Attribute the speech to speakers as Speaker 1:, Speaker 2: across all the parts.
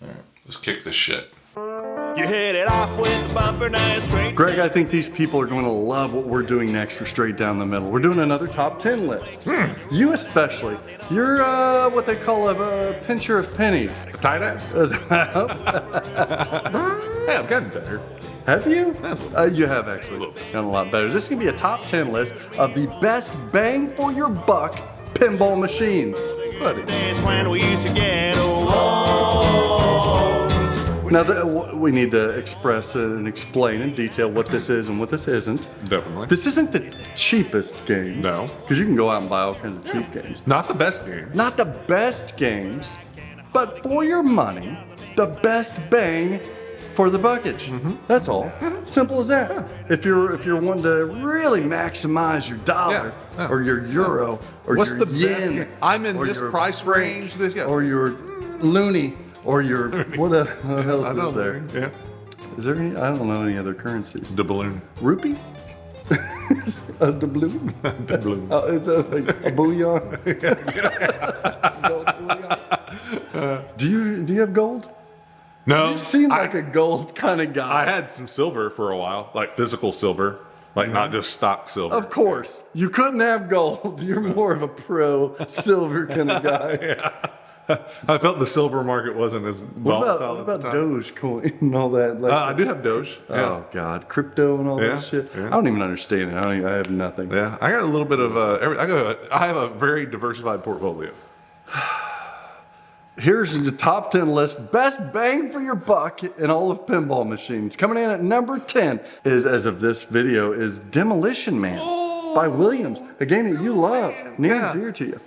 Speaker 1: All right, let's kick this shit.
Speaker 2: You hit it off with the bumper, now it's straight.
Speaker 3: Greg, I think these people are going to love what we're doing next for Straight Down the Middle. We're doing another top 10 list. You especially. You're what they call a pincher of pennies.
Speaker 1: A tight ass? Hey, I've gotten better.
Speaker 3: Have you? You have actually done a lot better. This is going to be a top 10 list of the best bang for your buck pinball machines.
Speaker 1: Buddy.
Speaker 2: Days when we used to get along.
Speaker 3: Now, we need to express and explain in detail what this is and what this isn't.
Speaker 1: Definitely.
Speaker 3: This isn't the cheapest games.
Speaker 1: No.
Speaker 3: Because you can go out and buy all kinds of cheap games.
Speaker 1: Not the best game.
Speaker 3: Not the best games, but for your money, the best bang for the buckage. That's all. Simple as that. If you're wanting to really maximize your dollar or your euro or
Speaker 1: What's
Speaker 3: your
Speaker 1: the best
Speaker 3: yen,
Speaker 1: game? I'm in
Speaker 3: or
Speaker 1: this
Speaker 3: your
Speaker 1: price
Speaker 3: franc,
Speaker 1: range.
Speaker 3: or your loonie, or your what else is there?
Speaker 1: Yeah.
Speaker 3: Is there any? I don't know any other currencies.
Speaker 1: The balloon.
Speaker 3: Rupee? The balloon?
Speaker 1: The balloon.
Speaker 3: It's like a bouillon. Do you have gold?
Speaker 1: No.
Speaker 3: You seem like a gold kind of guy.
Speaker 1: I had some silver for a while, like physical silver, like not just stock silver.
Speaker 3: Of course. You couldn't have gold. You're more of a pro silver kind of guy.
Speaker 1: Yeah. I felt the silver market wasn't as volatile
Speaker 3: What
Speaker 1: at
Speaker 3: about
Speaker 1: the time.
Speaker 3: Dogecoin and all that? Like,
Speaker 1: I do have Doge. Yeah.
Speaker 3: Oh God, crypto and all
Speaker 1: Yeah,
Speaker 3: that shit.
Speaker 1: yeah.
Speaker 3: I don't even understand it. I have nothing.
Speaker 1: Yeah, I got a little bit of I have a very diversified portfolio.
Speaker 3: Here's the top 10 list. Best bang for your buck in all of pinball machines. Coming in at number 10 is, as of this video, is Demolition Man by Williams. A game that you love, near and dear to you.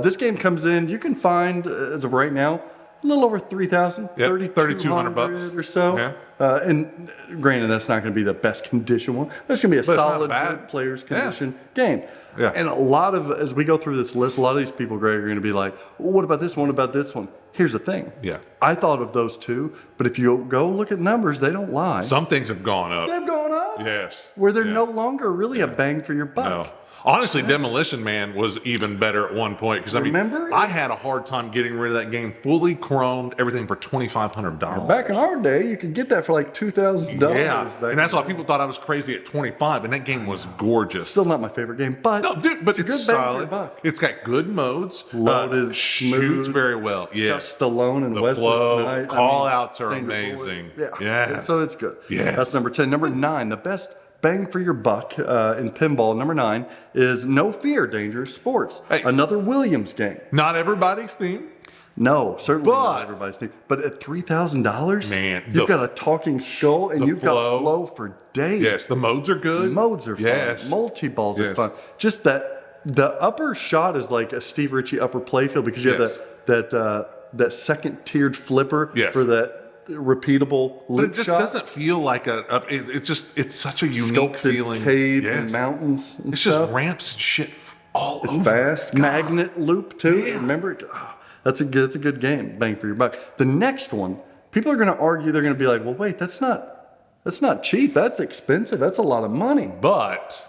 Speaker 3: This game comes in, you can find, as of right now, a little over 3,000,
Speaker 1: Yep,
Speaker 3: 3,200
Speaker 1: bucks.
Speaker 3: or so.
Speaker 1: Yeah.
Speaker 3: And granted, that's not going to be the best condition one. That's going to be a
Speaker 1: But it's not
Speaker 3: solid,
Speaker 1: bad.
Speaker 3: good player's condition game.
Speaker 1: Yeah.
Speaker 3: And a lot of, as we go through this list, a lot of these people, Greg, are going to be like, well, what about this one? What about this one? Here's the thing.
Speaker 1: Yeah.
Speaker 3: I thought of those two, but if you go look at numbers, they don't lie.
Speaker 1: Some things have gone up.
Speaker 3: They've gone up.
Speaker 1: Yes.
Speaker 3: Where they're
Speaker 1: Yeah.
Speaker 3: no longer really a bang for your buck.
Speaker 1: No. Honestly, Demolition Man was even better at one point because
Speaker 3: Remember?
Speaker 1: I had a hard time getting rid of that game. Fully chromed, everything for $2,500.
Speaker 3: Back in our day, you could get that for like $2,000.
Speaker 1: Yeah,
Speaker 3: back
Speaker 1: and that's
Speaker 3: in
Speaker 1: why
Speaker 3: the
Speaker 1: people thought I was crazy at 25, and that game was gorgeous.
Speaker 3: Still not my favorite game, but
Speaker 1: No, dude, but
Speaker 3: it's a
Speaker 1: it's
Speaker 3: good bang for your
Speaker 1: solid.
Speaker 3: buck.
Speaker 1: It's got good modes.
Speaker 3: Loaded,
Speaker 1: shoots
Speaker 3: smooth.
Speaker 1: very well. Yes.
Speaker 3: Just Stallone and
Speaker 1: The
Speaker 3: Wesley
Speaker 1: flow,
Speaker 3: Snipes.
Speaker 1: call-outs are
Speaker 3: Sandra
Speaker 1: amazing.
Speaker 3: Bullock.
Speaker 1: Yes.
Speaker 3: And so it's good.
Speaker 1: Yes.
Speaker 3: That's number 10. Number 9, the best bang for your buck in pinball, number 9, is No Fear, Dangerous Sports.
Speaker 1: Hey.
Speaker 3: Another Williams game.
Speaker 1: Not everybody's theme.
Speaker 3: No, certainly
Speaker 1: But-
Speaker 3: not everybody's thing. But at $3,000,
Speaker 1: Man,
Speaker 3: you've
Speaker 1: the-
Speaker 3: got a talking skull and
Speaker 1: the
Speaker 3: you've
Speaker 1: flow.
Speaker 3: got flow for days.
Speaker 1: Yes, the modes are good.
Speaker 3: Modes are fun.
Speaker 1: Yes.
Speaker 3: Multi-balls are
Speaker 1: Yes.
Speaker 3: fun. Just that the upper shot is like a Steve Ritchie upper playfield because you
Speaker 1: Yes.
Speaker 3: have that second tiered flipper
Speaker 1: Yes.
Speaker 3: for that repeatable
Speaker 1: But
Speaker 3: loop
Speaker 1: it just
Speaker 3: shot.
Speaker 1: doesn't feel like it's such a unique
Speaker 3: Sculpted
Speaker 1: feeling.
Speaker 3: caves
Speaker 1: Yes.
Speaker 3: and mountains and
Speaker 1: It's
Speaker 3: stuff.
Speaker 1: just ramps and shit all
Speaker 3: It's
Speaker 1: over.
Speaker 3: fast. Magnet loop too.
Speaker 1: Yeah.
Speaker 3: Remember? Oh, that's a good game. Bang for your buck. The next one, people are going to argue. They're going to be like, well, wait, that's not cheap. That's expensive. That's a lot of money.
Speaker 1: But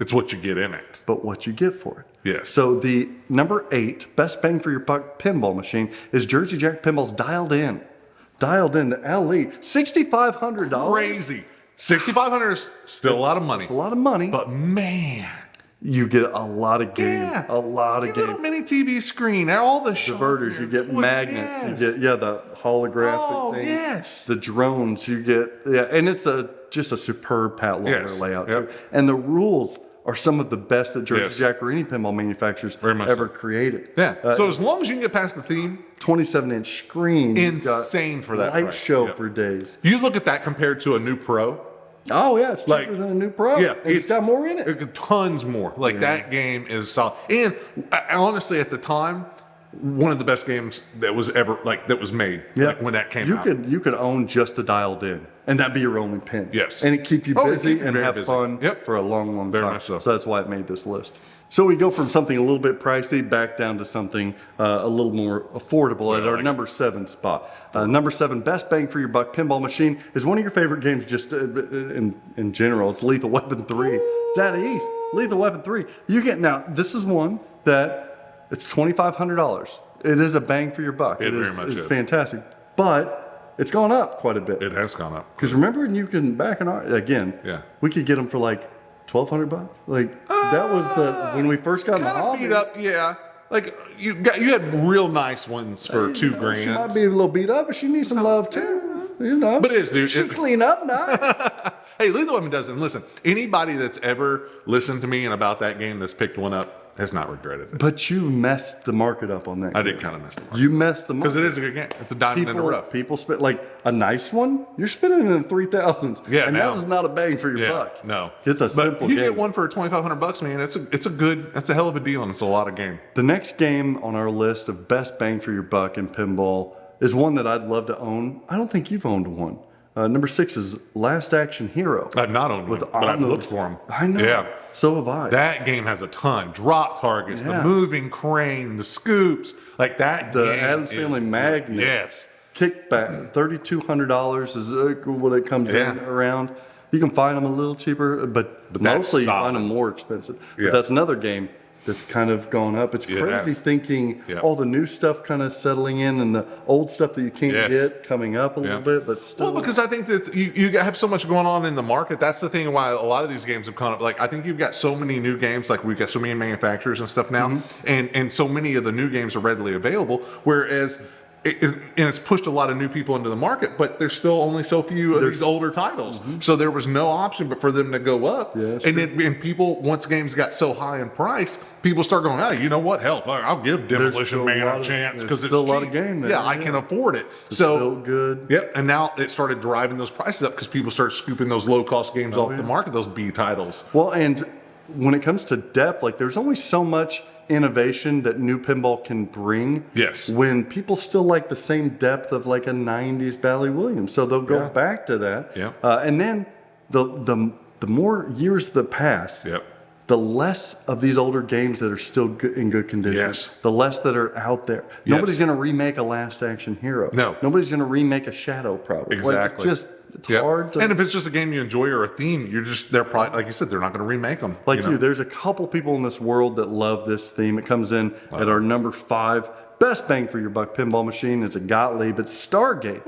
Speaker 1: it's what you get in it.
Speaker 3: But what you get for it.
Speaker 1: Yes.
Speaker 3: So the number 8 best bang for your buck pinball machine is Jersey Jack Pinball's Dialed In. Dialed In, the LE, $6,500.
Speaker 1: Crazy. $6,500 is still a lot of money.
Speaker 3: It's a lot of money.
Speaker 1: But man,
Speaker 3: you get a lot of games.
Speaker 1: yeah,
Speaker 3: A lot of
Speaker 1: Your little
Speaker 3: games.
Speaker 1: mini TV screen, all the shots
Speaker 3: Diverters,
Speaker 1: in
Speaker 3: you
Speaker 1: there,
Speaker 3: get
Speaker 1: toys,
Speaker 3: magnets,
Speaker 1: yes.
Speaker 3: you get the holographic
Speaker 1: Oh,
Speaker 3: thing.
Speaker 1: yes.
Speaker 3: The drones, you get and it's just a superb Pat Lawler
Speaker 1: Yes.
Speaker 3: layout
Speaker 1: Yep.
Speaker 3: too. And the rules are some of the best that Jersey
Speaker 1: Yes.
Speaker 3: Jack or any pinball manufacturers
Speaker 1: Very much
Speaker 3: ever
Speaker 1: so.
Speaker 3: created.
Speaker 1: Yeah. So as long as you can get past the theme,
Speaker 3: 27-inch screen. you've got
Speaker 1: insane for that
Speaker 3: light
Speaker 1: price.
Speaker 3: show
Speaker 1: Yep.
Speaker 3: for days.
Speaker 1: You look at that compared to a new Pro.
Speaker 3: Oh yeah, it's cheaper
Speaker 1: Like,
Speaker 3: than a new Pro.
Speaker 1: Yeah,
Speaker 3: And it's got more in it.
Speaker 1: Tons more. Like that game is solid. And honestly, at the time, one of the best games that was ever that was made.
Speaker 3: Yeah.
Speaker 1: Like when that came
Speaker 3: you
Speaker 1: out.
Speaker 3: You could own just a Dialed In, and that'd be your only pin.
Speaker 1: Yes.
Speaker 3: And it keep you
Speaker 1: Oh, it
Speaker 3: busy
Speaker 1: keep you
Speaker 3: and
Speaker 1: very
Speaker 3: have
Speaker 1: busy.
Speaker 3: fun
Speaker 1: Yep.
Speaker 3: for a long
Speaker 1: Very
Speaker 3: time.
Speaker 1: much so.
Speaker 3: So that's why it made this list. So we go from something a little bit pricey back down to something a little more affordable at our number 7 spot. Number 7, best bang for your buck pinball machine is one of your favorite games just in general. It's Lethal Weapon 3. It's out of East. Lethal Weapon 3. You get now. This is one that it's $2,500. It is a bang for your buck.
Speaker 1: It very
Speaker 3: is,
Speaker 1: much
Speaker 3: it's
Speaker 1: is.
Speaker 3: fantastic. but it's gone up quite a bit.
Speaker 1: It has gone up.
Speaker 3: Because remember, you can back in our again.
Speaker 1: Yeah.
Speaker 3: We could get them for like $1,200. Like that was the when we first got in the
Speaker 1: Kind of
Speaker 3: hobby.
Speaker 1: beat up, yeah. Like you had real nice ones for
Speaker 3: You know,
Speaker 1: $2,000.
Speaker 3: She might be a little beat up, but she needs some love too. You know.
Speaker 1: But it is, dude.
Speaker 3: She clean up nice.
Speaker 1: Hey, Lethal Weapon does. And listen, anybody that's ever listened to me and about that game that's picked one up has not regretted it.
Speaker 3: But you messed the market up on that.
Speaker 1: I
Speaker 3: game.
Speaker 1: did kind of mess the market.
Speaker 3: You messed the market
Speaker 1: Because it is a good game. It's a diamond in the rough.
Speaker 3: People spend like a nice one. You're spending in the 3,000s.
Speaker 1: Yeah,
Speaker 3: and
Speaker 1: now.
Speaker 3: that is not a bang for your buck.
Speaker 1: No.
Speaker 3: It's a
Speaker 1: But
Speaker 3: simple
Speaker 1: you
Speaker 3: game.
Speaker 1: get one for $2,500, man. That's a hell of a deal, and it's a lot of game.
Speaker 3: The next game on our list of best bang for your buck in pinball is one that I'd love to own. I don't think you've owned one. Number 6 is Last Action Hero.
Speaker 1: I've not owned one, but I've
Speaker 3: Arnold.
Speaker 1: looked for them.
Speaker 3: I know.
Speaker 1: Yeah.
Speaker 3: So have I.
Speaker 1: That game has a ton. Drop targets,
Speaker 3: Yeah.
Speaker 1: the moving crane, the scoops. Like that
Speaker 3: The
Speaker 1: game
Speaker 3: Addams
Speaker 1: is
Speaker 3: Family
Speaker 1: good.
Speaker 3: Magnets.
Speaker 1: Yes.
Speaker 3: Kickback, $3,200 is what it comes in around. You can find them a little cheaper, but
Speaker 1: that's
Speaker 3: mostly you
Speaker 1: solid.
Speaker 3: find them more expensive.
Speaker 1: Yeah.
Speaker 3: But that's another game that's kind of gone up. It's
Speaker 1: It
Speaker 3: crazy
Speaker 1: has.
Speaker 3: thinking
Speaker 1: Yeah.
Speaker 3: all the new stuff kind of settling in and the old stuff that you can't
Speaker 1: Yes.
Speaker 3: get coming up a little bit, but still.
Speaker 1: Well, because I think that you have so much going on in the market. That's the thing why a lot of these games have come up. Like, I think you've got so many new games, like we've got so many manufacturers and stuff now, and so many of the new games are readily available, whereas and it's pushed a lot of new people into the market, but there's still only so few of these older titles. So there was no option but for them to go up.
Speaker 3: Yeah, that's
Speaker 1: and then people, once games got so high in price, people start going, oh, you know what? Hell, fuck, I'll give Demolition
Speaker 3: still a
Speaker 1: Man
Speaker 3: lot
Speaker 1: a
Speaker 3: of-
Speaker 1: chance
Speaker 3: there's
Speaker 1: because it's
Speaker 3: still a lot of
Speaker 1: cheap.
Speaker 3: game there,
Speaker 1: Yeah, I
Speaker 3: yeah.
Speaker 1: can afford it.
Speaker 3: It's
Speaker 1: So
Speaker 3: built good.
Speaker 1: Yep, and now it started driving those prices up because people started scooping those low-cost games off the market, those B titles.
Speaker 3: Well, and when it comes to depth, like there's only so much innovation that new pinball can bring.
Speaker 1: Yes.
Speaker 3: When people still like the same depth of like a 90s Bally Williams. So they'll go
Speaker 1: Yeah.
Speaker 3: back to that.
Speaker 1: Yeah.
Speaker 3: And then the more years that pass,
Speaker 1: Yep.
Speaker 3: the less of these older games that are still good, in good condition.
Speaker 1: Yes.
Speaker 3: The less that are out there.
Speaker 1: Yes.
Speaker 3: Nobody's going to remake a Last Action Hero.
Speaker 1: No.
Speaker 3: Nobody's going to remake a Shadow, probably.
Speaker 1: Exactly.
Speaker 3: Like, it's
Speaker 1: Yep.
Speaker 3: hard to...
Speaker 1: And if it's just a game you enjoy or a theme, they're probably, like you said, they're not going to remake them.
Speaker 3: Like
Speaker 1: know?
Speaker 3: you, there's a couple people in this world that love this theme. It comes in at our number 5 best bang for your buck pinball machine. It's a Gottlieb. It's Stargate.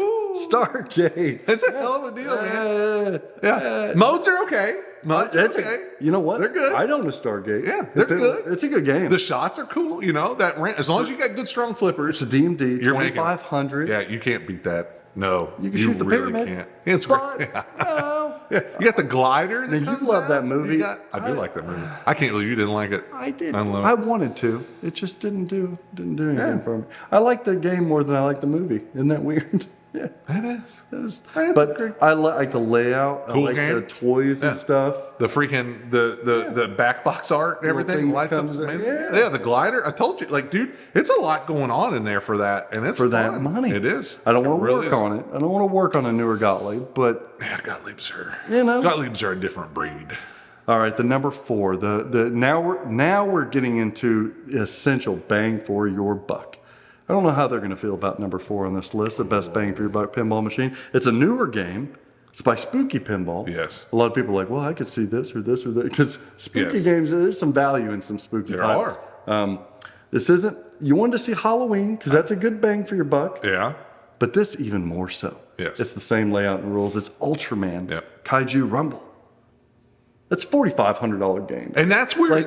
Speaker 3: Stargate.
Speaker 1: It's a hell of a deal, man.
Speaker 3: Yeah.
Speaker 1: Yeah. Modes are okay. Modes are
Speaker 3: That's
Speaker 1: okay.
Speaker 3: you know what?
Speaker 1: They're good.
Speaker 3: I own a Stargate.
Speaker 1: Yeah, they're good.
Speaker 3: It's a good game.
Speaker 1: The shots are cool, as long as you got good, strong flippers.
Speaker 3: It's a DMD,
Speaker 1: You're making it.
Speaker 3: 2500.
Speaker 1: Yeah, you can't beat that. No.
Speaker 3: You can shoot the
Speaker 1: really
Speaker 3: pyramid.
Speaker 1: can't. It's
Speaker 3: But,
Speaker 1: great.
Speaker 3: no.
Speaker 1: Yeah, you got the glider. That
Speaker 3: Now, you
Speaker 1: comes
Speaker 3: love
Speaker 1: out.
Speaker 3: that movie.
Speaker 1: I do like that movie. I can't believe you didn't like it.
Speaker 3: I did.
Speaker 1: I love
Speaker 3: I
Speaker 1: it.
Speaker 3: wanted to. It just didn't do anything
Speaker 1: Yeah.
Speaker 3: for me. I like the game more than I like the movie. Isn't that weird? Yeah.
Speaker 1: It is.
Speaker 3: It's
Speaker 1: a great-
Speaker 3: I like the layout.
Speaker 1: Cool
Speaker 3: I like
Speaker 1: game.
Speaker 3: the toys and
Speaker 1: Yeah.
Speaker 3: stuff.
Speaker 1: The freaking the back box art and
Speaker 3: Little
Speaker 1: everything
Speaker 3: thing that
Speaker 1: lights up.
Speaker 3: comes in.
Speaker 1: Amazing.
Speaker 3: Yeah.
Speaker 1: Yeah, the glider. I told you, like, dude, it's a lot going on in there for that, and it's
Speaker 3: For that
Speaker 1: fun.
Speaker 3: money.
Speaker 1: It is.
Speaker 3: I don't want to
Speaker 1: really
Speaker 3: work
Speaker 1: is.
Speaker 3: on it. I don't want to work on a newer Gottlieb, but
Speaker 1: Yeah, Gottliebs are.
Speaker 3: You know.
Speaker 1: Gottliebs are a different breed.
Speaker 3: all right, the number 4. Now we're getting into essential bang for your buck. I don't know how they're going to feel about number 4 on this list, the best bang for your buck pinball machine. It's a newer game. It's by Spooky Pinball.
Speaker 1: Yes.
Speaker 3: A lot of people are like, well, I could see this or this or that. Because spooky
Speaker 1: Yes.
Speaker 3: games, there's some value in some spooky
Speaker 1: There
Speaker 3: titles. This isn't, you wanted to see Halloween, because that's a good bang for your buck.
Speaker 1: Yeah.
Speaker 3: But this even more so.
Speaker 1: Yes.
Speaker 3: It's the same layout and rules. It's Ultraman
Speaker 1: Yep.
Speaker 3: Kaiju Rumble. That's a $4,500 game.
Speaker 1: And that's where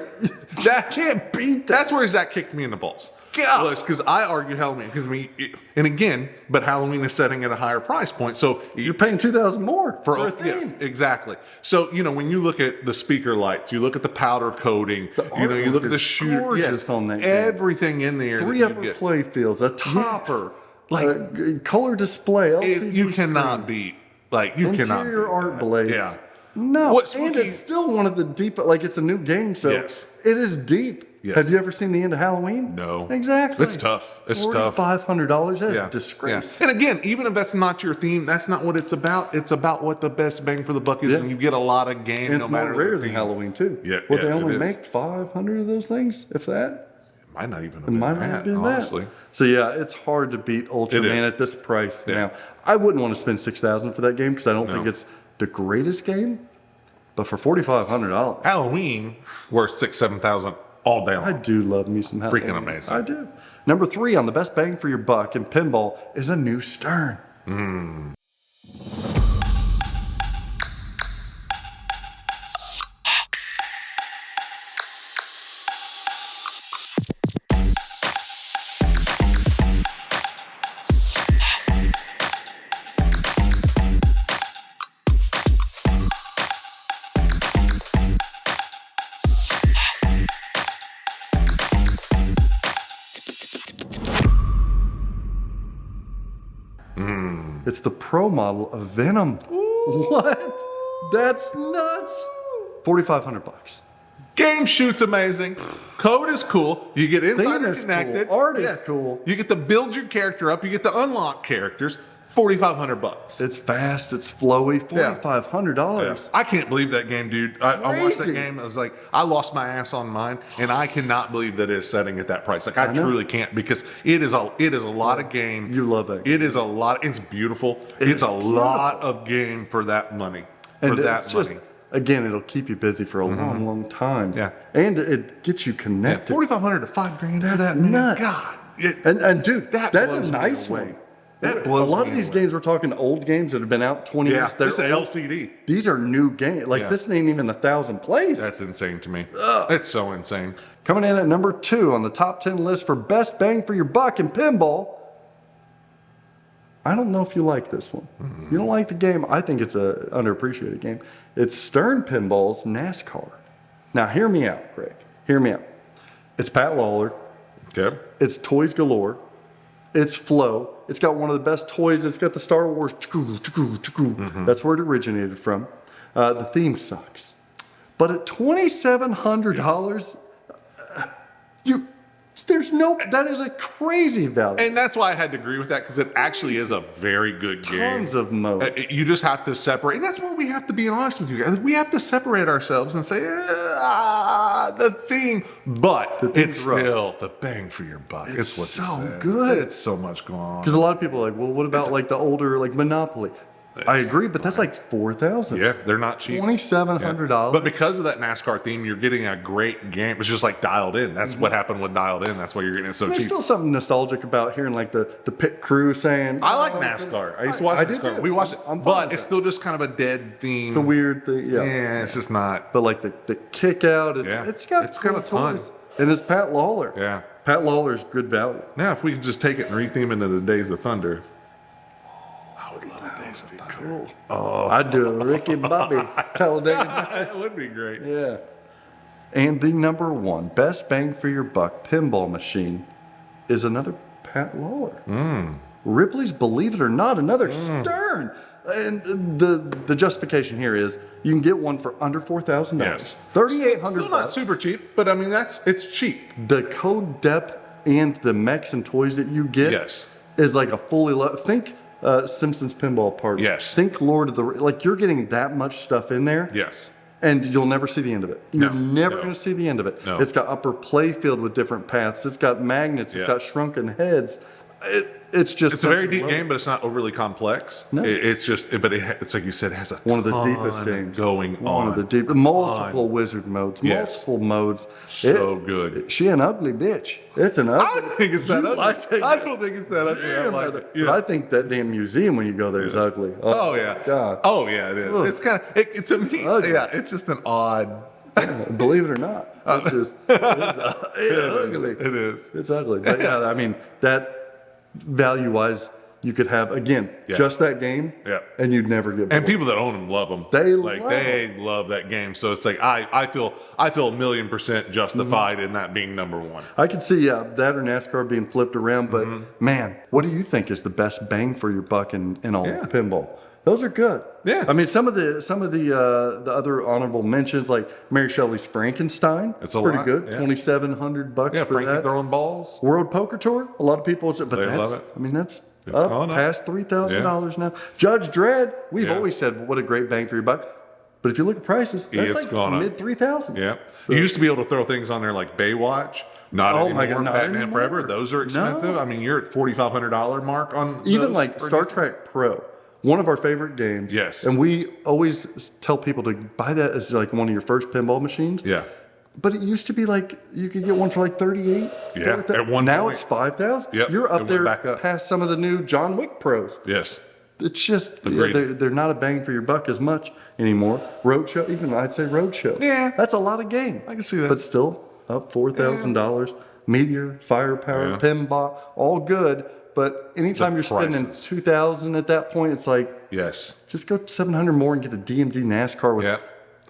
Speaker 1: that
Speaker 3: can't beat that.
Speaker 1: That's where Zach kicked me in the balls.
Speaker 3: God.
Speaker 1: Because I argued Halloween but Halloween is setting at a higher price point. So
Speaker 3: You're paying $2,000 more for a theme.
Speaker 1: yes, exactly. So when you look at the speaker lights, you look at the powder coating, you
Speaker 3: artwork
Speaker 1: look at the
Speaker 3: is
Speaker 1: shooter,
Speaker 3: gorgeous on that game.
Speaker 1: everything in there.
Speaker 3: 3
Speaker 1: that you
Speaker 3: upper
Speaker 1: get.
Speaker 3: play fields, a topper,
Speaker 1: Like-
Speaker 3: color display, LCD
Speaker 1: You cannot
Speaker 3: screen,
Speaker 1: beat. You cannot
Speaker 3: interior
Speaker 1: beat
Speaker 3: art
Speaker 1: that.
Speaker 3: blades.
Speaker 1: Yeah.
Speaker 3: No,
Speaker 1: What
Speaker 3: and
Speaker 1: spooky-
Speaker 3: it's still one of the deep. Like it's a new game, so
Speaker 1: Yes.
Speaker 3: it is deep.
Speaker 1: Yes.
Speaker 3: Have you ever seen the end of Halloween?
Speaker 1: No.
Speaker 3: Exactly.
Speaker 1: It's tough. It's tough.
Speaker 3: $500. That's
Speaker 1: Yeah.
Speaker 3: a disgrace.
Speaker 1: Yeah. And again, even if that's not your theme, that's not what it's about. It's about what the best bang for the buck is,
Speaker 3: Yeah.
Speaker 1: and you get a lot of game,
Speaker 3: And
Speaker 1: no
Speaker 3: it's more
Speaker 1: matter
Speaker 3: rare
Speaker 1: the
Speaker 3: than
Speaker 1: theme.
Speaker 3: Halloween too.
Speaker 1: Yeah,
Speaker 3: What
Speaker 1: yeah,
Speaker 3: they only
Speaker 1: it is.
Speaker 3: make 500 of those things, if that.
Speaker 1: It might not even have
Speaker 3: It
Speaker 1: been
Speaker 3: might
Speaker 1: that,
Speaker 3: not have been
Speaker 1: honestly.
Speaker 3: that. So yeah, it's hard to beat Ultraman
Speaker 1: is.
Speaker 3: at this price
Speaker 1: Yeah.
Speaker 3: now. I wouldn't want to spend $6,000 for that game because I don't think
Speaker 1: No.
Speaker 3: it's the greatest game. But for $4,500,
Speaker 1: Halloween worth 6,000-7,000 all day
Speaker 3: I
Speaker 1: long.
Speaker 3: do love me some Halloween.
Speaker 1: Freaking amazing.
Speaker 3: I do. Number 3 on the best bang for your buck in pinball is a new Stern. It's the Pro model of Venom. What? That's nuts. $4,500.
Speaker 1: Game shoots amazing. Code is cool. You get insider
Speaker 3: is
Speaker 1: connected.
Speaker 3: cool. Art is cool.
Speaker 1: You get to build your character up. You get to unlock characters. $4,500.
Speaker 3: It's fast. It's flowy. $4,500.
Speaker 1: I can't believe that game, dude. I watched that
Speaker 3: Crazy.
Speaker 1: game. I was like, I lost my ass on mine, and I cannot believe that it's setting at that price. Like, I
Speaker 3: know.
Speaker 1: truly can't, because it is a lot of game.
Speaker 3: You love that game.
Speaker 1: It is a lot. It's beautiful. It's a lot of game for that money.
Speaker 3: And
Speaker 1: For that
Speaker 3: it's just,
Speaker 1: money.
Speaker 3: again, it'll keep you busy for a long, long time.
Speaker 1: Yeah.
Speaker 3: And it gets you
Speaker 1: Yeah,
Speaker 3: connected.
Speaker 1: $4,500 to $5,000 for
Speaker 3: That's
Speaker 1: that, man.
Speaker 3: nuts.
Speaker 1: God.
Speaker 3: And dude,
Speaker 1: That
Speaker 3: that's a
Speaker 1: blows me
Speaker 3: nice
Speaker 1: away.
Speaker 3: one.
Speaker 1: That
Speaker 3: A
Speaker 1: blows
Speaker 3: lot
Speaker 1: me
Speaker 3: of these
Speaker 1: away.
Speaker 3: games, we're talking old games that have been out 20
Speaker 1: Yeah,
Speaker 3: years. They're
Speaker 1: this is an
Speaker 3: old.
Speaker 1: LCD.
Speaker 3: These are new games. Like,
Speaker 1: Yeah.
Speaker 3: this ain't even 1,000 plays.
Speaker 1: That's insane to me. It's so insane.
Speaker 3: Coming in at number 2 on the top 10 list for best bang for your buck in pinball. I don't know if you like this one. You don't like the game. I think it's a underappreciated game. It's Stern Pinball's NASCAR. Now, hear me out, Greg. Hear me out. It's Pat Lawler.
Speaker 1: Okay.
Speaker 3: It's toys galore. It's Flow. It's got one of the best toys. It's got the Star Wars. That's where it originated from. The theme sucks. But at $2,700, that is a crazy value.
Speaker 1: And that's why I had to agree with that, because it actually is a very good game.
Speaker 3: Tons of modes.
Speaker 1: You just have to separate. And that's where we have to be honest with you guys. We have to separate ourselves and say, the theme, but
Speaker 3: The theme's
Speaker 1: it's
Speaker 3: rough.
Speaker 1: still the bang for your buck. It's what you
Speaker 3: so
Speaker 1: said.
Speaker 3: good.
Speaker 1: It's so much going on.
Speaker 3: Because a lot of people are like, well, what about like the older, like Monopoly? I agree, but that's like $4,000.
Speaker 1: Yeah, they're not cheap.
Speaker 3: $2,700.
Speaker 1: But because of that NASCAR theme, you're getting a great game. It's just like Dialed In. That's what happened with Dialed In. That's why you're getting it so
Speaker 3: There's
Speaker 1: cheap.
Speaker 3: still something nostalgic about hearing like the pit crew saying.
Speaker 1: I like
Speaker 3: "Oh,
Speaker 1: NASCAR. I used to watch
Speaker 3: I do
Speaker 1: NASCAR.
Speaker 3: too.
Speaker 1: We watched it,
Speaker 3: I'm fine
Speaker 1: but
Speaker 3: with
Speaker 1: it's
Speaker 3: that.
Speaker 1: still just kind of a dead theme.
Speaker 3: It's a weird thing. Yeah.
Speaker 1: Yeah, it's just not.
Speaker 3: But like the kick out,
Speaker 1: Yeah.
Speaker 3: it's got
Speaker 1: It's got a ton.
Speaker 3: toys. And it's Pat Lawler.
Speaker 1: Yeah.
Speaker 3: Pat Lawler's good value.
Speaker 1: Now, if we could just take it and retheme it into Days of Thunder. I would love a Days of Thunder.
Speaker 3: Cool. Oh, I'd do a Ricky Bobby Talladega.
Speaker 1: That would be great.
Speaker 3: Yeah. And the number 1 best bang for your buck pinball machine is another Pat Lawler. Ripley's Believe It or Not, another Stern. And the justification here is you can get one for under $4,000.
Speaker 1: Yes.
Speaker 3: $3,800.
Speaker 1: Still not super cheap, but I mean, it's cheap.
Speaker 3: The code depth and the mechs and toys that you get
Speaker 1: Yes.
Speaker 3: is like a think Simpsons Pinball Party.
Speaker 1: Yes.
Speaker 3: Think Lord of the like you're getting that much stuff in there.
Speaker 1: Yes.
Speaker 3: And you'll never see the end of it. You're never
Speaker 1: no.
Speaker 3: going to see the end of it.
Speaker 1: No.
Speaker 3: It's got upper play field with different paths. It's got magnets. It's
Speaker 1: Yeah.
Speaker 3: got shrunken heads. It's just
Speaker 1: It's a very
Speaker 3: something
Speaker 1: deep game, but it's not overly complex.
Speaker 3: No.
Speaker 1: It's just, but it's like you said, it has a
Speaker 3: one of the
Speaker 1: ton
Speaker 3: deepest games
Speaker 1: going on.
Speaker 3: One of the deep, multiple wizard modes,
Speaker 1: Yes.
Speaker 3: multiple modes.
Speaker 1: So good.
Speaker 3: She an ugly bitch. It's an ugly.
Speaker 1: I don't think it's that
Speaker 3: You
Speaker 1: ugly.
Speaker 3: like that
Speaker 1: I
Speaker 3: game.
Speaker 1: don't think it's that ugly. I like it.
Speaker 3: But I think that damn museum when you go there is ugly.
Speaker 1: Oh yeah.
Speaker 3: God.
Speaker 1: Oh yeah, it is.
Speaker 3: Ugh.
Speaker 1: It's kind of to me.
Speaker 3: Ugly.
Speaker 1: Yeah, it's just an odd.
Speaker 3: Believe it or not, it's just it's ugly.
Speaker 1: It is.
Speaker 3: It's ugly. But yeah, I mean that value-wise, you could have again
Speaker 1: Yeah.
Speaker 3: just that game,
Speaker 1: Yeah.
Speaker 3: and you'd never get bored.
Speaker 1: And people that own them love them.
Speaker 3: They
Speaker 1: love that game. So it's like I feel $1,000,000% justified in that being number 1.
Speaker 3: I could see that or NASCAR being flipped around, but
Speaker 1: Mm-hmm.
Speaker 3: man, what do you think is the best bang for your buck in all
Speaker 1: Yeah.
Speaker 3: pinball? Those are good.
Speaker 1: Yeah.
Speaker 3: I mean, some of the other honorable mentions, like Mary Shelley's Frankenstein,
Speaker 1: It's a
Speaker 3: pretty
Speaker 1: lot,
Speaker 3: good.
Speaker 1: yeah.
Speaker 3: $2,700
Speaker 1: Yeah,
Speaker 3: for
Speaker 1: Frankie
Speaker 3: that.
Speaker 1: throwing balls.
Speaker 3: World Poker Tour, a lot of people, but
Speaker 1: They
Speaker 3: that's,
Speaker 1: love it.
Speaker 3: I mean, that's
Speaker 1: It's
Speaker 3: up
Speaker 1: gone up.
Speaker 3: past $3,000 now. Judge Dredd, we've
Speaker 1: Yeah.
Speaker 3: always said what a great bang for your buck, but if you look at prices, that's
Speaker 1: It's
Speaker 3: like
Speaker 1: gone up.
Speaker 3: mid 3,000s.
Speaker 1: Yeah. You used to be able to throw things on there like Baywatch. Not
Speaker 3: Oh
Speaker 1: anymore.
Speaker 3: my God, not
Speaker 1: Batman
Speaker 3: anymore.
Speaker 1: Forever. Those are expensive.
Speaker 3: No.
Speaker 1: I mean, you're at $4,500 mark on
Speaker 3: Even
Speaker 1: those
Speaker 3: like
Speaker 1: for
Speaker 3: Star
Speaker 1: these-
Speaker 3: Trek Pro, one of our favorite games.
Speaker 1: Yes.
Speaker 3: And we always tell people to buy that as like one of your first pinball machines.
Speaker 1: Yeah.
Speaker 3: But it used to be like you could get one for like 38.
Speaker 1: Yeah, at one
Speaker 3: now
Speaker 1: point.
Speaker 3: it's 5,000.
Speaker 1: Yep,
Speaker 3: You're
Speaker 1: it
Speaker 3: up
Speaker 1: went
Speaker 3: there
Speaker 1: back up.
Speaker 3: past some of the new John Wick pros.
Speaker 1: Yes.
Speaker 3: It's just
Speaker 1: Agreed.
Speaker 3: they're not a bang for your buck as much anymore. Roadshow, even I'd say Roadshow.
Speaker 1: Yeah.
Speaker 3: That's a lot of game.
Speaker 1: I can see that.
Speaker 3: But still up $4,000. Meteor, Firepower,
Speaker 1: Yeah.
Speaker 3: Pinball, all good. But anytime
Speaker 1: The
Speaker 3: you're spending
Speaker 1: prices.
Speaker 3: $2,000 at that point, it's like
Speaker 1: Yes.
Speaker 3: just go 700 more and get a DMD NASCAR with
Speaker 1: Yeah.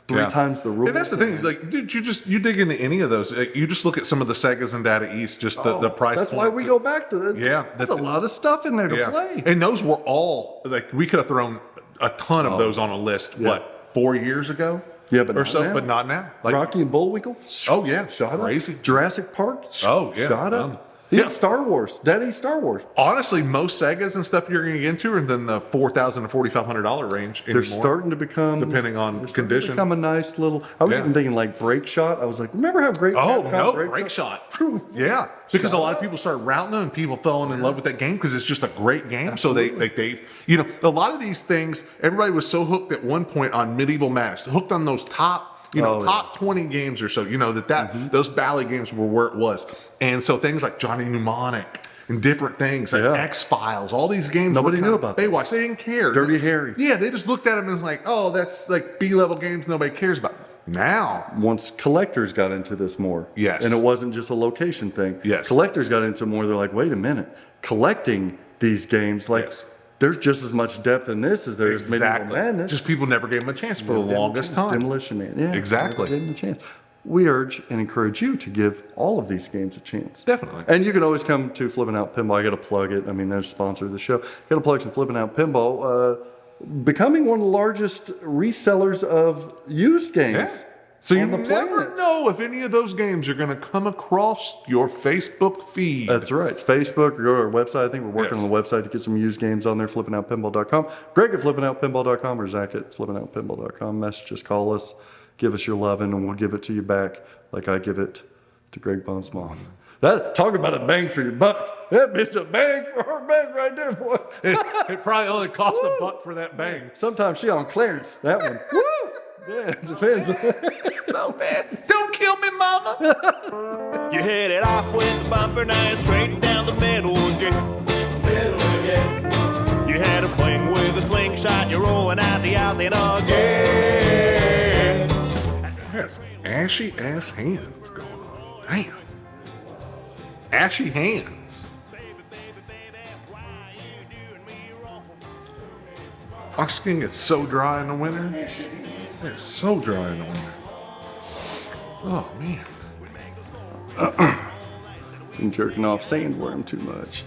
Speaker 3: 3
Speaker 1: Yeah.
Speaker 3: times the rules.
Speaker 1: And that's the thing, like, dude, you dig into any of those. Like, you just look at some of the Segas and Data East, just the price.
Speaker 3: That's why
Speaker 1: points
Speaker 3: we
Speaker 1: that-
Speaker 3: go back to it.
Speaker 1: Yeah,
Speaker 3: That's a lot of stuff in there to
Speaker 1: Yeah,
Speaker 3: play.
Speaker 1: and those were all like we could have thrown a ton of those on a list.
Speaker 3: Yeah.
Speaker 1: What 4 years ago?
Speaker 3: Yeah, but
Speaker 1: or
Speaker 3: not
Speaker 1: so,
Speaker 3: now.
Speaker 1: but not now. Like,
Speaker 3: Rocky and Bullwinkle.
Speaker 1: oh yeah,
Speaker 3: Shot
Speaker 1: crazy.
Speaker 3: up. Jurassic Park.
Speaker 1: Oh, yeah,
Speaker 3: Shot
Speaker 1: done.
Speaker 3: up. Even
Speaker 1: Yeah.
Speaker 3: Star Wars. Daddy Star Wars.
Speaker 1: Honestly, most Segas and stuff you're going to get into are in the $4,000 to $4,500 range
Speaker 3: They're
Speaker 1: anymore.
Speaker 3: starting to become,
Speaker 1: depending on
Speaker 3: they're starting to
Speaker 1: condition.
Speaker 3: become a nice little. I was
Speaker 1: Yeah.
Speaker 3: even thinking like Break Shot. I was like, remember how great?
Speaker 1: Oh
Speaker 3: Capcom
Speaker 1: no,
Speaker 3: Break
Speaker 1: break shot. Yeah, because a lot of people started routing them, and people fell in love with that game because it's just a great game.
Speaker 3: Absolutely.
Speaker 1: So they, you know, a lot of these things. Everybody was so hooked at one point on Medieval Madness, hooked on those top. Top 20 games or so, those Bally games were where it was. And so things like Johnny Mnemonic and different things like
Speaker 3: Yeah.
Speaker 1: X-Files, all these games.
Speaker 3: Nobody
Speaker 1: were
Speaker 3: knew
Speaker 1: kind
Speaker 3: about
Speaker 1: of Baywatch. They didn't care.
Speaker 3: Dirty Harry.
Speaker 1: Yeah, they just looked at them and was like, oh, that's like B-level games nobody cares about. Now,
Speaker 3: Once collectors got into this more,
Speaker 1: Yes.
Speaker 3: and it wasn't just a location thing.
Speaker 1: Yes.
Speaker 3: Collectors got into more. They're like, wait a minute, collecting these games, like
Speaker 1: Yes.
Speaker 3: there's just as much depth in this as there is Medieval Madness.
Speaker 1: Just people never gave them a chance for the
Speaker 3: Never gave 'em a
Speaker 1: longest
Speaker 3: chance.
Speaker 1: time.
Speaker 3: Demolition Man. Yeah,
Speaker 1: Exactly.
Speaker 3: never gave 'em a chance. We urge and encourage you to give all of these games a chance.
Speaker 1: Definitely.
Speaker 3: And you can always come to Flip N Out Pinball. I got to plug it. I mean, they're a sponsor of the show. Got to plug some Flip N Out Pinball. Becoming one of the largest resellers of used games.
Speaker 1: Yeah. So you
Speaker 3: on the
Speaker 1: never
Speaker 3: planet.
Speaker 1: know if any of those games are going to come across your Facebook feed.
Speaker 3: That's right. Facebook or go to our website. I think we're working
Speaker 1: Yes.
Speaker 3: on the website to get some used games on there, flippingoutpinball.com. Greg at flippingoutpinball.com or Zach at flippingoutpinball.com. Message us, call us, give us your loving, and we'll give it to you back like I give it to Greg Bones' mom. That, talk about a bang for your buck. That bitch a bang for her bang right there, boy.
Speaker 1: It probably only cost a buck for that bang.
Speaker 3: Sometimes she on clearance, that one. Woo! Yeah, it depends.
Speaker 1: So bad. Don't kill me, mama.
Speaker 2: You hit it off with the bumper, now you're straight down the middle again. You had a fling with a slingshot, you're rolling out the outlet again.
Speaker 1: Yes, ashy ass hands going on. Damn. Ashy hands. My skin gets so dry in the winter. It's so dry in the winter. Oh man.
Speaker 3: Been jerking off sandworm too much.